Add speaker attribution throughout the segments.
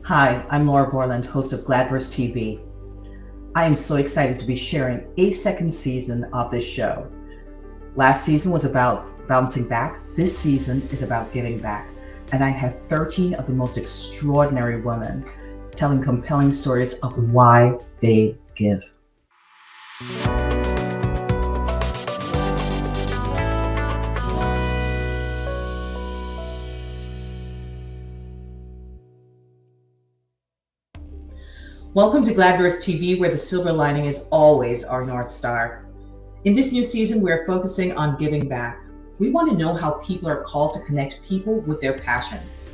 Speaker 1: Hi, I'm Laura Borland, host of Gladverse TV. I am so excited to be sharing a second season of this show. Last season was about bouncing back. This season is about giving back. And I have 13 of the most extraordinary women telling compelling stories of why they give. Welcome to Gladverse TV, where the silver lining is always our North Star. In this new season, we're focusing on giving back. We want to know how people are called to connect people with their passions.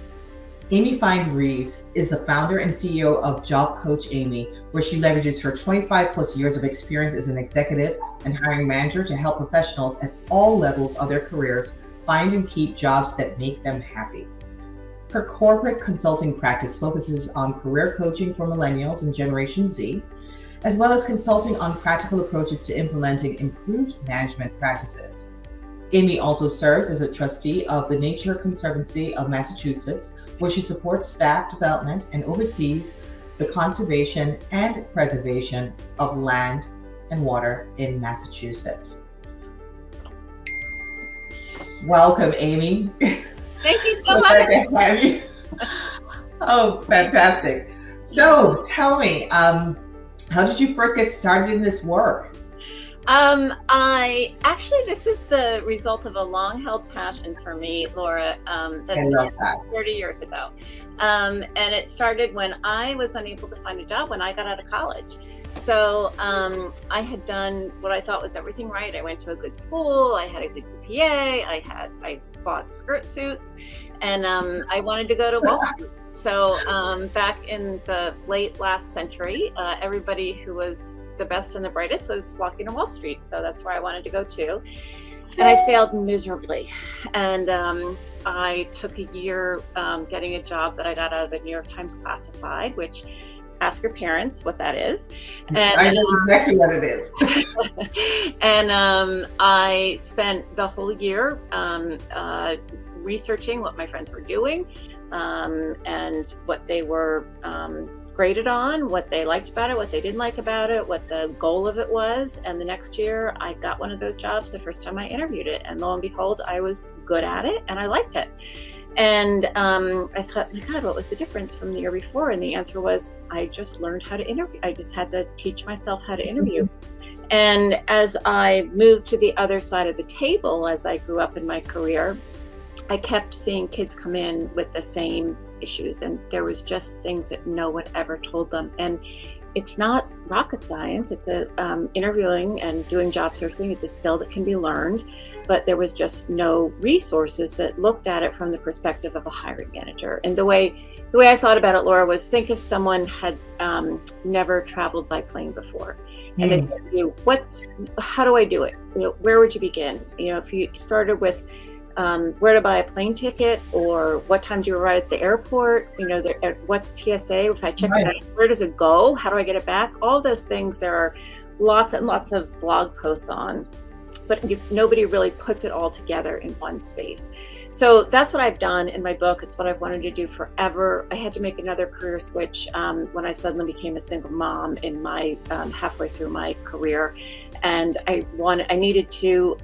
Speaker 1: Amy Feind Reeves is the founder and CEO of Job Coach Amy, where she leverages her 25 plus years of experience as an executive and hiring manager to help professionals at all levels of their careers find and keep jobs that make them happy. Her corporate consulting practice focuses on career coaching for millennials and Generation Z, as well as consulting on practical approaches to implementing improved management practices. Amy also serves as a trustee of the Nature Conservancy of Massachusetts, where she supports staff development and oversees the conservation and preservation of land and water in Massachusetts. Welcome, Amy.
Speaker 2: Thank you so much.
Speaker 1: Oh, fantastic. So tell me, how did you first get started in this work?
Speaker 2: This is the result of a long-held passion for me, Laura. That started 30 years ago. And it started when I was unable to find a job when I got out of college. So I had done what I thought was everything right. I went to a good school. I had a good GPA. I bought skirt suits, and I wanted to go to Wall Street. So back in the late last century, everybody who was the best and the brightest was walking to Wall Street. So that's where I wanted to go to. And I failed miserably. And I took a year getting a job that I got out of the New York Times Classified, which ask your parents what that is.
Speaker 1: And I know exactly what it is.
Speaker 2: And I spent the whole year researching what my friends were doing and what they were graded on, what they liked about it, what they didn't like about it, what the goal of it was. And the next year I got one of those jobs the first time I interviewed it. And lo and behold, I was good at it and I liked it. And I thought, my God, what was the difference from the year before? And the answer was, I just learned how to interview. I just had to teach myself how to interview. And as I moved to the other side of the table, as I grew up in my career, I kept seeing kids come in with the same issues. And there was just things that no one ever told them. And it's not rocket science. It's interviewing and doing job searching. It's a skill that can be learned, but there was just no resources that looked at it from the perspective of a hiring manager. And the way I thought about it, Laura, was think if someone had never traveled by plane before, and they said to you, how do I do it? Where would you begin? If you started with where to buy a plane ticket, or what time do you arrive at the airport? What's TSA? If I check it out, where does it go? How do I get it back? All those things, there are lots and lots of blog posts on, but nobody really puts it all together in one space. So that's what I've done in my book. It's what I've wanted to do forever. I had to make another career switch when I suddenly became a single mom in my halfway through my career. And I needed to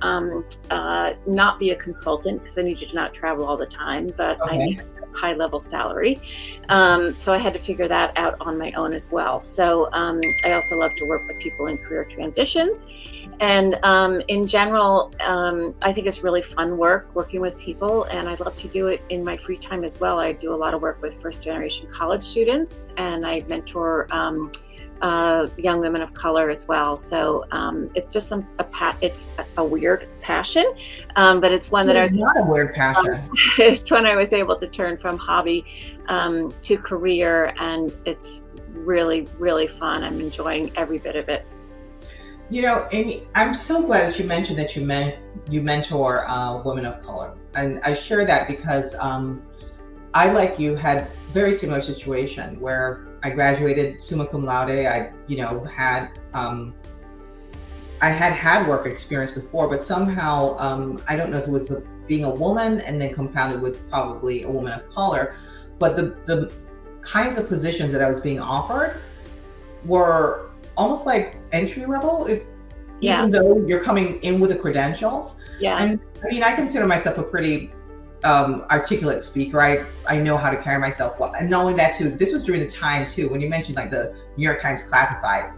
Speaker 2: not be a consultant because I needed to not travel all the time, but I needed a high level salary. So I had to figure that out on my own as well. So I also love to work with people in career transitions. And in general, I think it's really fun work working with people, and I love to do it in my free time as well. I do a lot of work with first generation college students, and I mentor young women of color as well. So it's just it's a weird passion, but it's one that
Speaker 1: it's not a weird passion.
Speaker 2: It's one I was able to turn from hobby to career, and it's really, really fun. I'm enjoying every bit of it.
Speaker 1: Amy, I'm so glad that you mentioned that you mentor women of color, and I share that because I, like you, had very similar situation where I graduated summa cum laude. I had work experience before, but somehow I don't know if it was being a woman and then compounded with probably a woman of color, but the kinds of positions that I was being offered were almost like entry level, even though you're coming in with the credentials. And I mean, I consider myself a pretty articulate speaker. I know how to carry myself well. And knowing that too, this was during the time too, when you mentioned like the New York Times classified.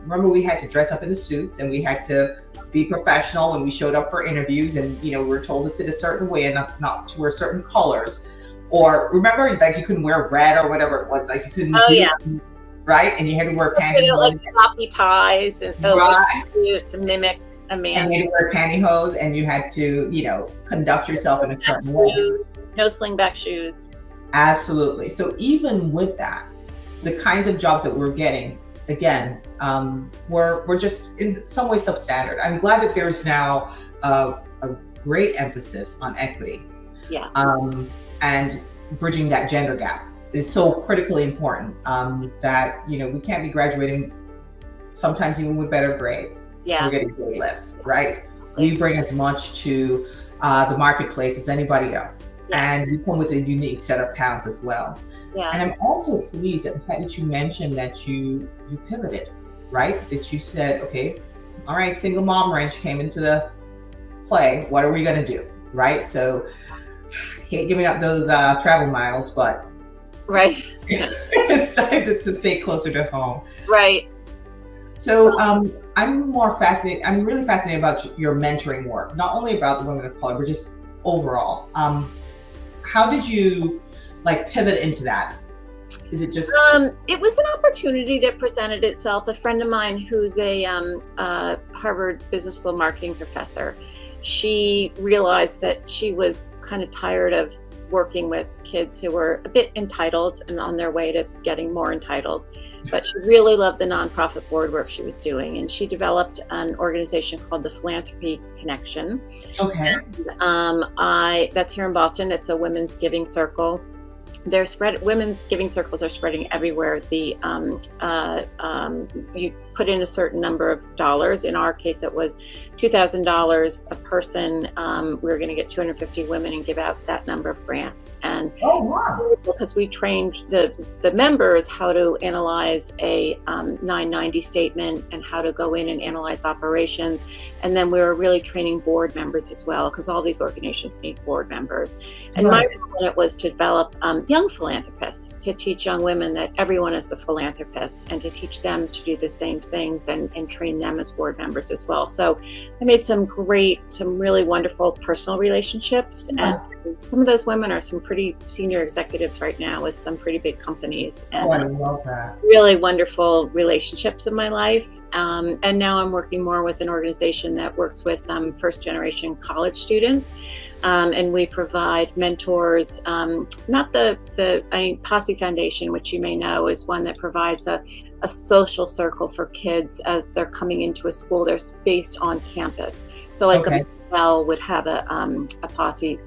Speaker 1: Remember, we had to dress up in the suits and we had to be professional when we showed up for interviews, and we were told to sit a certain way and not to wear certain colors. Or remember, like you couldn't wear red or whatever it was, like you couldn't right? And you had to wear pantyhose.
Speaker 2: Like floppy ties and to mimic a man.
Speaker 1: And you had to wear pantyhose, and you had to, conduct yourself in a certain way.
Speaker 2: No slingback shoes.
Speaker 1: Absolutely. So even with that, the kinds of jobs that we're getting, again, we're just in some way substandard. I'm glad that there's now a great emphasis on equity. And bridging that gender gap is so critically important, that we can't be graduating sometimes even with better grades. We're getting grade lists, right? We bring as much to the marketplace as anybody else, and we come with a unique set of talents as well. And I'm also pleased at the fact that you mentioned that you pivoted, right? That you said, okay, all right, single mom wrench came into the play. What are we going to do, right? So hate giving up those travel miles, but it's time to stay closer to home. So I'm really fascinated about your mentoring work, not only about the women of color, but just overall. How did you pivot into that? Is it just
Speaker 2: it was an opportunity that presented itself. A friend of mine who's a Harvard Business School marketing professor, she realized that she was kind of tired of working with kids who were a bit entitled and on their way to getting more entitled, but she really loved the nonprofit board work she was doing, and she developed an organization called the Philanthropy Connection. And, that's here in Boston. It's a women's giving circle. Women's giving circles are spreading everywhere. You put in a certain number of dollars. In our case, it was $2,000 a person. We were going to get 250 women and give out that number of grants. And because we trained the members how to analyze a 990 statement and how to go in and analyze operations. And then we were really training board members as well, because all these organizations need board members. And my role in it was to develop young philanthropists, to teach young women that everyone is a philanthropist, and to teach them to do the same things and train them as board members as well. So I made some really wonderful personal relationships, and some of those women are some pretty senior executives right now with some pretty big companies, and
Speaker 1: I love that.
Speaker 2: Really wonderful relationships in my life. And now I'm working more with an organization that works with first generation college students. And we provide mentors, not Posse Foundation, which you may know is one that provides a social circle for kids as they're coming into a school. They're based on campus. So a Bell would have a Posse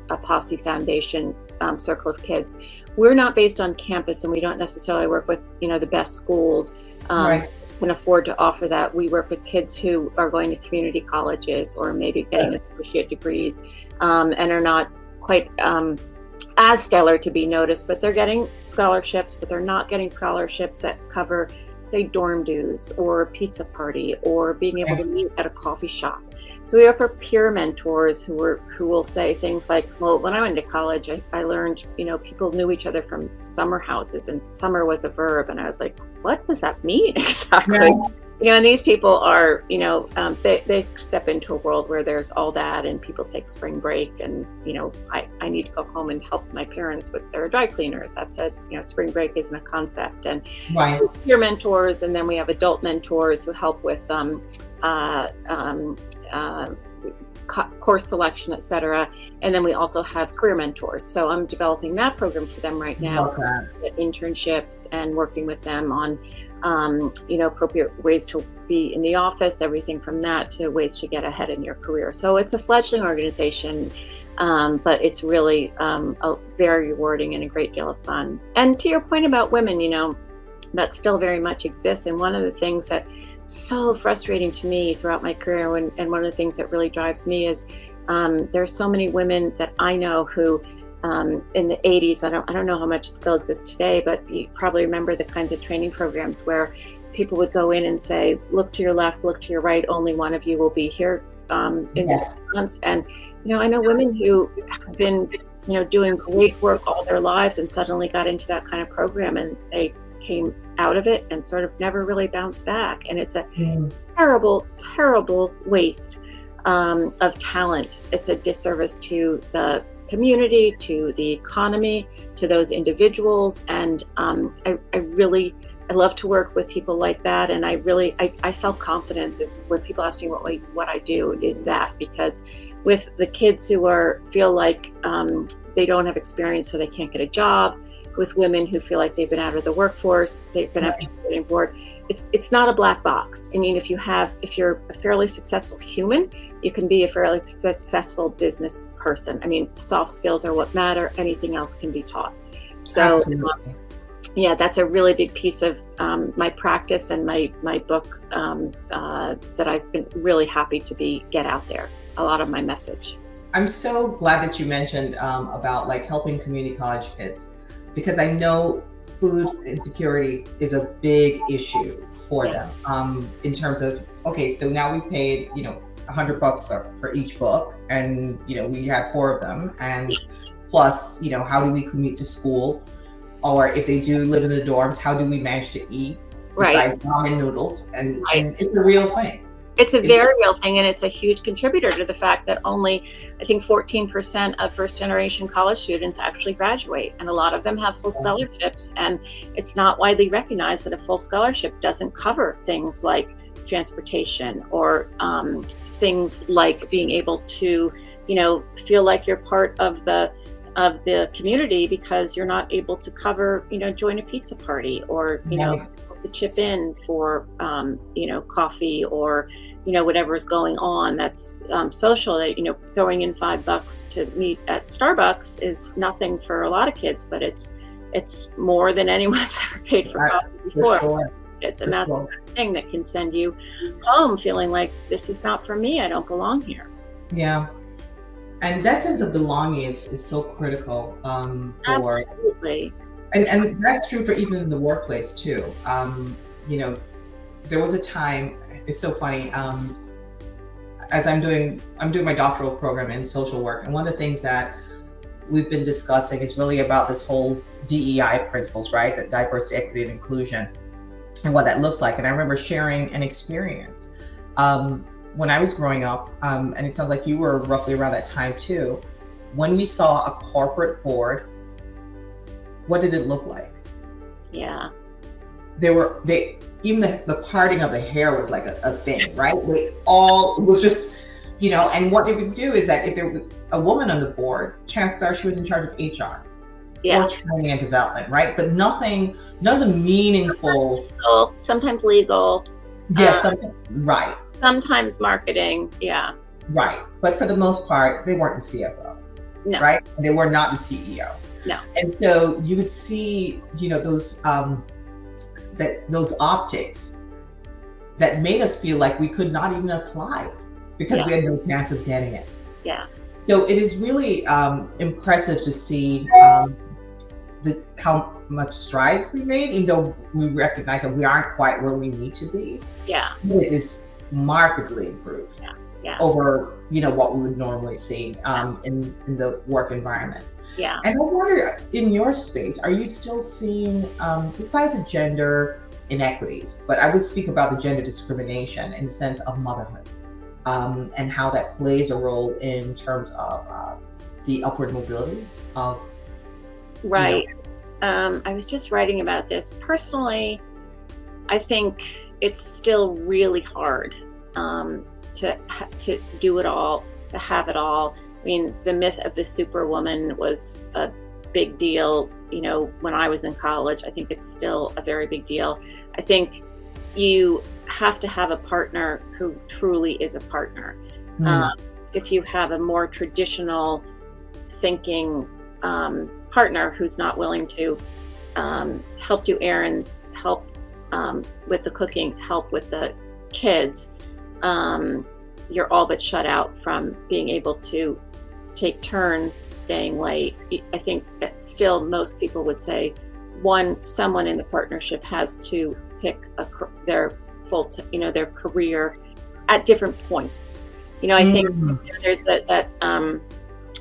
Speaker 2: Foundation circle of kids. We're not based on campus, and we don't necessarily work with the best schools. Can afford to offer that. We work with kids who are going to community colleges or maybe getting associate degrees, and are not quite as stellar to be noticed, but they're getting scholarships, but they're not getting scholarships that cover, say, dorm dues or a pizza party or being able to meet at a coffee shop. So we offer peer mentors who will say things like, well, when I went to college, I learned, people knew each other from summer houses, and summer was a verb. And I was like, what does that mean exactly? And these people are, they step into a world where there's all that, and people take spring break, and, I need to go home and help my parents with their dry cleaners. That's spring break isn't a concept. And peer mentors, and then we have adult mentors who help with course selection, etc. And then we also have career mentors. So I'm developing that program for them right now, with internships and working with them on, appropriate ways to be in the office, everything from that to ways to get ahead in your career. So it's a fledgling organization, but it's really very rewarding and a great deal of fun. And to your point about women, that still very much exists. And one of the things that so frustrating to me throughout my career, and one of the things that really drives me is there's so many women that I know who in the 80s. I don't know how much it still exists today, but you probably remember the kinds of training programs where people would go in and say, look to your left, look to your right, only one of you will be here in
Speaker 1: Yes.
Speaker 2: 6 months. And, I know women who have been, doing great work all their lives and suddenly got into that kind of program, and they came out of it and sort of never really bounced back. And it's a terrible, terrible waste of talent. It's a disservice to the community, to the economy, to those individuals. And I love to work with people like that. And I self-confidence is when people ask me what I do, is that, because with the kids who feel like they don't have experience, so they can't get a job, with women who feel like they've been out of the workforce, they've been after getting bored. It's not a black box. I mean, if you're a fairly successful human, you can be a fairly successful business person. I mean, soft skills are what matter. Anything else can be taught. So, yeah, that's a really big piece of my practice and my book that I've been really happy to get out there. A lot of my message.
Speaker 1: I'm so glad that you mentioned about like helping community college kids, because I know food insecurity is a big issue for them in terms of, okay, so now we paid, $100 for each book, and, we had 4 of them, and plus, how do we commute to school? Or if they do live in the dorms, how do we manage to eat besides ramen noodles? And it's a real thing.
Speaker 2: It's a very real thing, and it's a huge contributor to the fact that only, I think, 14% of first-generation college students actually graduate, and a lot of them have full scholarships, and it's not widely recognized that a full scholarship doesn't cover things like transportation or things like being able to, feel like you're part of the community, because you're not able to cover, join a pizza party, or, to chip in for, coffee, or, whatever is going on that's social. That, throwing in $5 to meet at Starbucks is nothing for a lot of kids, but it's more than anyone's ever paid for coffee before.
Speaker 1: Sure.
Speaker 2: That's the thing that can send you home feeling like, this is not for me. I don't belong here.
Speaker 1: Yeah. And that sense of belonging is so critical.
Speaker 2: Absolutely.
Speaker 1: And that's true for even in the workplace too. There was a time, it's so funny, as I'm doing my doctoral program in social work, and one of the things that we've been discussing is really about this whole DEI principles, right? That diversity, equity, and inclusion, and what that looks like. And I remember sharing an experience when I was growing up, and it sounds like you were roughly around that time too, when we saw a corporate board. What did it look like?
Speaker 2: Yeah.
Speaker 1: Even the parting of the hair was like a thing, right? It was just, and what they would do is that if there was a woman on the board, chances are she was in charge of HR or training and development, right? But none of the meaningful.
Speaker 2: Sometimes legal.
Speaker 1: Yes, right.
Speaker 2: Sometimes marketing, yeah.
Speaker 1: Right, but for the most part, they weren't the CFO, right? They were not the CEO.
Speaker 2: No.
Speaker 1: And so you would see, those optics that made us feel like we could not even apply because we had no chance of getting it.
Speaker 2: Yeah.
Speaker 1: So it is really impressive to see how much strides we made, even though we recognize that we aren't quite where we need to be.
Speaker 2: Yeah.
Speaker 1: It is markedly improved over, what we would normally see in the work environment.
Speaker 2: Yeah.
Speaker 1: And I wonder, in your space, are you still seeing, besides the gender inequities, but I would speak about the gender discrimination in the sense of motherhood, and how that plays a role in terms of the upward mobility of.
Speaker 2: Right. I was just writing about this. Personally, I think it's still really hard to do it all, to have it all. I mean, the myth of the superwoman was a big deal, when I was in college. I think it's still a very big deal. I think you have to have a partner who truly is a partner. If you have a more traditional thinking partner who's not willing to help do errands, help with the cooking, help with the kids, you're all but shut out from being able to take turns staying late. I think that still most people would say someone in the partnership has to pick their their career at different points. I think there's that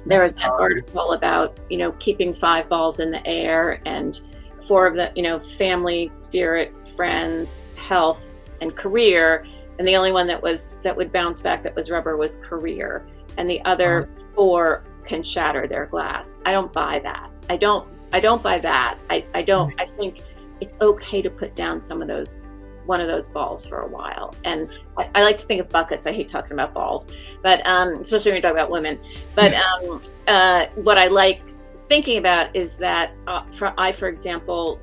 Speaker 2: there was that article about, keeping 5 balls in the air, and 4 of the, family, spirit, friends, health, and career. And the only one that would bounce back, that was rubber, was career. And the other 4 can shatter their glass. I don't buy that. I don't buy that. I think it's okay to put down one of those balls for a while. And I like to think of buckets. I hate talking about balls, but especially when you talk about women. But what I like thinking about is that for example,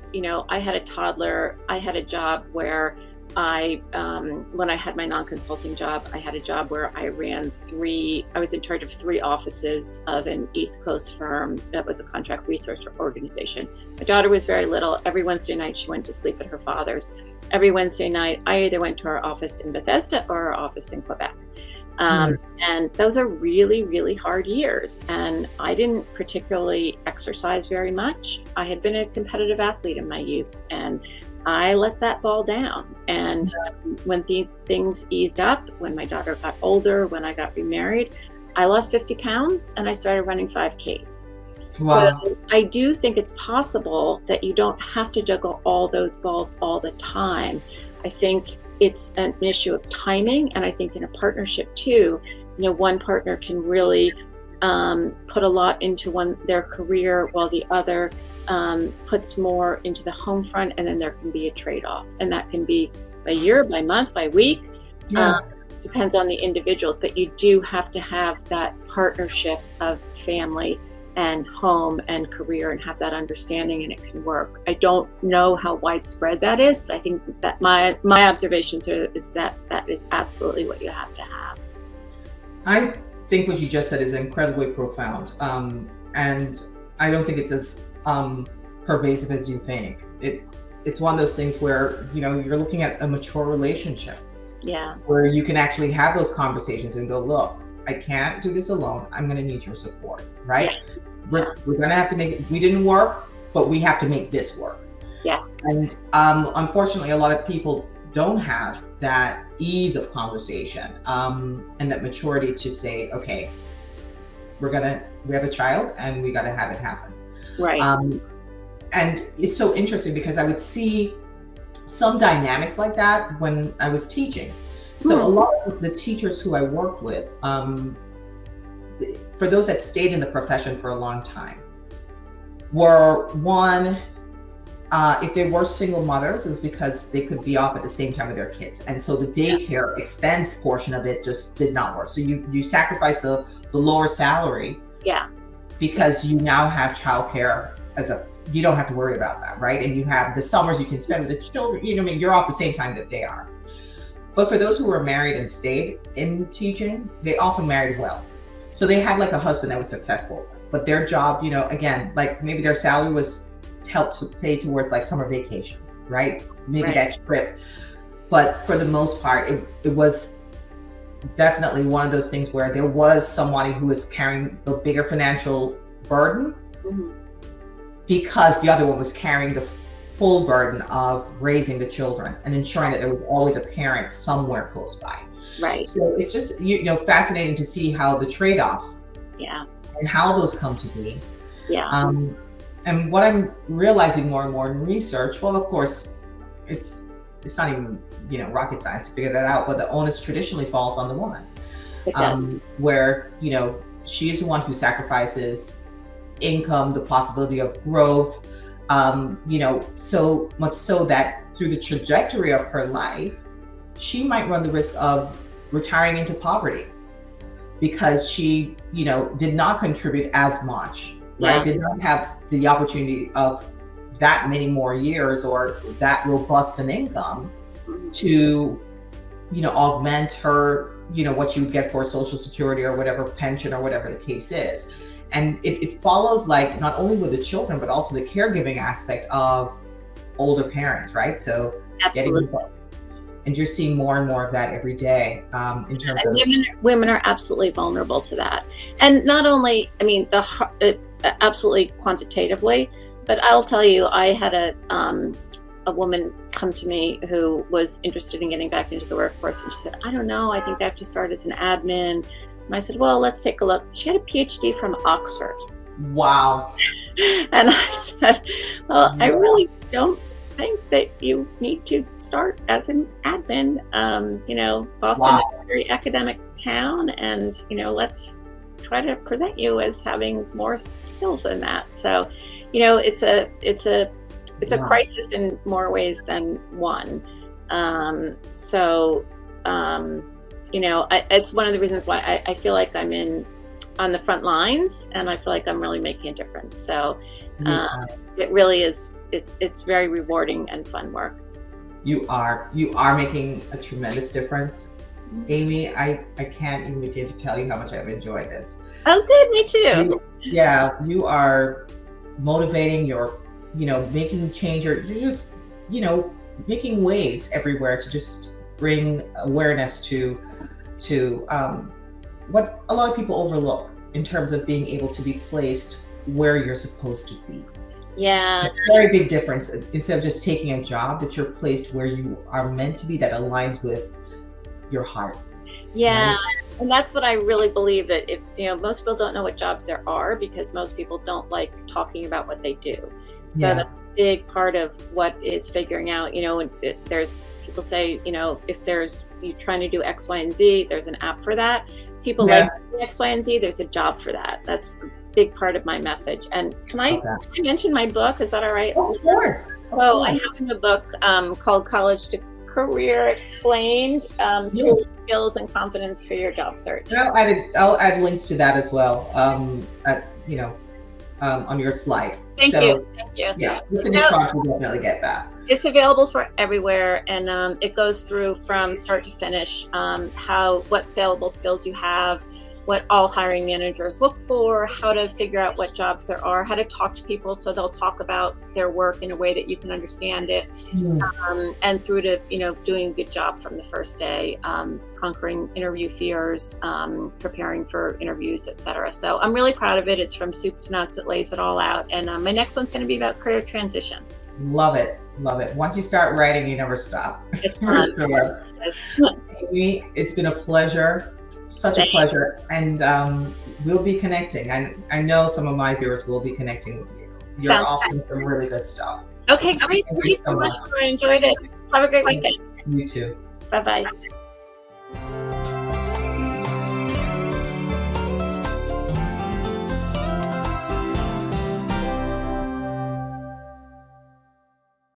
Speaker 2: I had a toddler. I had a job where when I had my non-consulting job, I had a job where I was in charge of 3 offices of an East Coast firm that was a contract research organization. My daughter was very little. Every Wednesday night she went to sleep at her father's. Every Wednesday night I either went to our office in Bethesda or our office in Quebec. And those are really, really hard years. And I didn't particularly exercise very much. I had been a competitive athlete in my youth, and I let that ball down. And when things eased up, when my daughter got older, when I got remarried, I lost 50 pounds and I started running 5Ks. Wow. So I do think it's possible that you don't have to juggle all those balls all the time. I think it's an issue of timing. And I think in a partnership too, one partner can really put a lot into their career, while the other puts more into the home front, and then there can be a trade-off, and that can be by year, by month, by week. Depends on the individuals, but you do have to have that partnership of family and home and career, and have that understanding, and it can work. I don't know how widespread that is, but I think that my observations is that is absolutely what you have to have.
Speaker 1: I think what you just said is incredibly profound, and I don't think it's as pervasive as you think. It's one of those things where you're looking at a mature relationship, where you can actually have those conversations and go, look, I can't do this alone. I'm going to need your support, right? We're going to have to make it. We didn't work, but we have to make this work. And unfortunately, a lot of people don't have that ease of conversation and that maturity to say, okay, we have a child and we got to have it happen. Right. And it's so interesting because I would see some dynamics like that when I was teaching. So a lot of the teachers who I worked with, for those that stayed in the profession for a long time, were if they were single mothers, it was because they could be off at the same time with their kids. And so the daycare expense portion of it just did not work. So you sacrifice the lower salary because you now have childcare you don't have to worry about that, right? And you have the summers you can spend with the children, you're off the same time that they are. But for those who were married and stayed in teaching, they often married well. So they had like a husband that was successful, but their job, again, like maybe their salary was helped to pay towards like summer vacation, right? Maybe that trip. But for the most part, it was definitely one of those things where there was somebody who was carrying the bigger financial burden because the other one was carrying the full burden of raising the children and ensuring that there was always a parent somewhere close by. Right. So it's just, fascinating to see how the trade-offs and how those come to be. And what I'm realizing more and more in research, well, of course, it's not even, rocket science to figure that out, but the onus traditionally falls on the woman. It does. Where, she's the one who sacrifices income, the possibility of growth, so much so that through the trajectory of her life, she might run the risk of retiring into poverty because she, did not contribute as much, right? Did not have the opportunity of that many more years or that robust an income to, augment her, what she would get for Social Security or whatever pension or whatever the case is. And it follows like not only with the children, but also the caregiving aspect of older parents, right? So And you're seeing more and more of that every day in terms of
Speaker 2: women are absolutely vulnerable to that, and not only, I mean, absolutely quantitatively, but I'll tell you, I had a woman come to me who was interested in getting back into the workforce, and she said, I don't know, I think I have to start as an admin. And I said, well, let's take a look. She had a PhD from Oxford.
Speaker 1: Wow.
Speaker 2: And I said, well, I really don't think that you need to start as an admin. Boston
Speaker 1: Wow.
Speaker 2: is a very academic town, and let's try to present you as having more skills than that. So, it's a
Speaker 1: Wow.
Speaker 2: crisis in more ways than one. It's one of the reasons why I feel like I'm on the front lines, and I feel like I'm really making a difference. So it really is. It's very rewarding and fun work.
Speaker 1: You are making a tremendous difference, Amy. I can't even begin to tell you how much I've enjoyed this.
Speaker 2: Oh, good. Me too.
Speaker 1: You are motivating. You're making change. You're just making waves everywhere to just bring awareness to what a lot of people overlook in terms of being able to be placed where you're supposed to be.
Speaker 2: Yeah.
Speaker 1: It's a very big difference. Instead of just taking a job, that you're placed where you are meant to be, that aligns with your heart.
Speaker 2: Yeah.
Speaker 1: Right?
Speaker 2: And that's what I really believe, that if, most people don't know what jobs there are, because most people don't like talking about what they do. So that's a big part of what is figuring out, there's people say, if you're trying to do X, Y, and Z, there's an app for that. People like X, Y, and Z, there's a job for that. That's a big part of my message. And can I mention my book? Is that all right?
Speaker 1: Of course.
Speaker 2: So I have a book called College to Career Explained, Tools, Skills, and Confidence for Your Job Search.
Speaker 1: I'll add links to that as well, on your slide.
Speaker 2: Thank you.
Speaker 1: Yeah, the finished product will definitely get that.
Speaker 2: It's available for everywhere, and it goes through from start to finish, what saleable skills you have, what all hiring managers look for, how to figure out what jobs there are, how to talk to people so they'll talk about their work in a way that you can understand it, and through to doing a good job from the first day, conquering interview fears, preparing for interviews, etc. So I'm really proud of it. It's from soup to nuts. It lays it all out. And my next one's going to be about career transitions.
Speaker 1: Love it. Once you start writing, you never stop.
Speaker 2: It's fun.
Speaker 1: Amy, it's been a pleasure. Such a pleasure. And we'll be connecting. I know some of my viewers will be connecting with you. You're offering some really good stuff.
Speaker 2: Okay, great. Thank you so much. I enjoyed it. Have a great weekend.
Speaker 1: You too.
Speaker 2: Bye-bye.